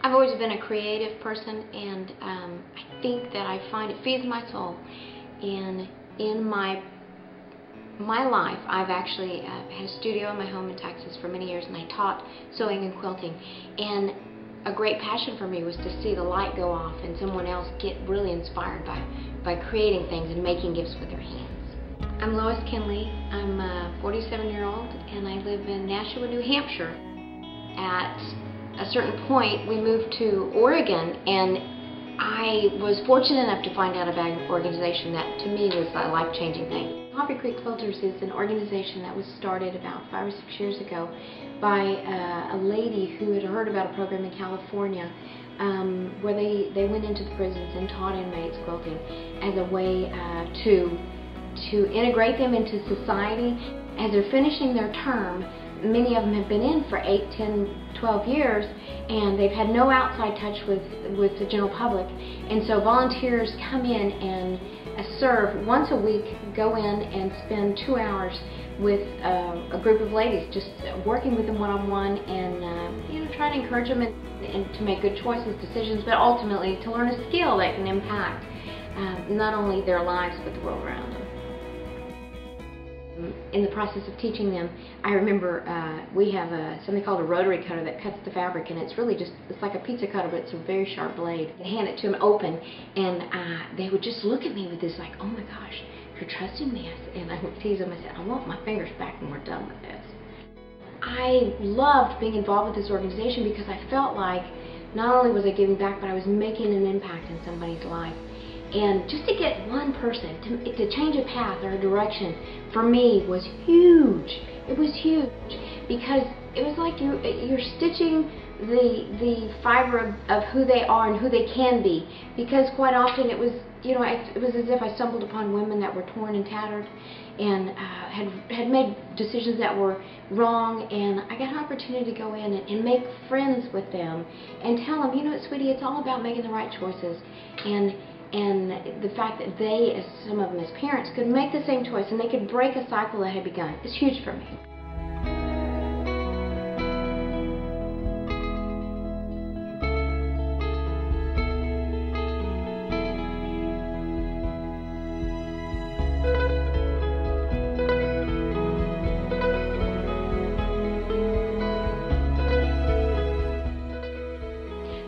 I've always been a creative person, and I think that I find it feeds my soul. And in my life, I've actually had a studio in my home in Texas for many years, and I taught sewing and quilting. And a great passion for me was to see the light go off and someone else get really inspired by creating things and making gifts with their hands. I'm Lois Kindley. I'm a 47-year-old, and I live in Nashua, New Hampshire. At a certain point, we moved to Oregon, and I was fortunate enough to find out about an organization that to me was a life-changing thing. Coffee Creek Quilters is an organization that was started about 5 or 6 years ago by a lady who had heard about a program in California where they went into the prisons and taught inmates quilting as a way to integrate them into society. As they're finishing their term, many of them have been in for 8, 10, 12 years, and they've had no outside touch with the general public. And so volunteers come in and serve once a week, go in and spend 2 hours with a group of ladies, just working with them one-on-one and trying to encourage them and to make good choices, decisions, but ultimately to learn a skill that can impact not only their lives but the world around them. In the process of teaching them, I remember we have something called a rotary cutter that cuts the fabric, and it's really just, it's like a pizza cutter, but it's a very sharp blade. I hand it to them open, and they would just look at me with this like, oh my gosh, you're trusting me? And I would tease them. I said, I want my fingers back when we're done with this. I loved being involved with this organization because I felt like not only was I giving back, but I was making an impact in somebody's life. And just to get one person to change a path or a direction for me was huge. It was huge because it was like you're stitching the fiber of who they are and who they can be. Because quite often it was, it was as if I stumbled upon women that were torn and tattered and had made decisions that were wrong, and I got an opportunity to go in and make friends with them and tell them, sweetie, it's all about making the right choices. And the fact that they, as some of them as parents, could make the same choice and they could break a cycle that had begun is huge for me.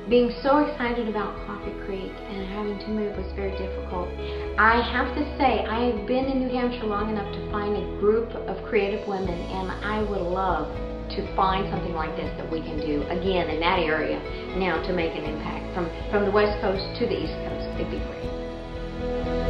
Being so excited about Coffee Creek and having to move was very difficult. I have to say, I have been in New Hampshire long enough to find a group of creative women, and I would love to find something like this that we can do again in that area now to make an impact from the West Coast to the East Coast. It'd be great.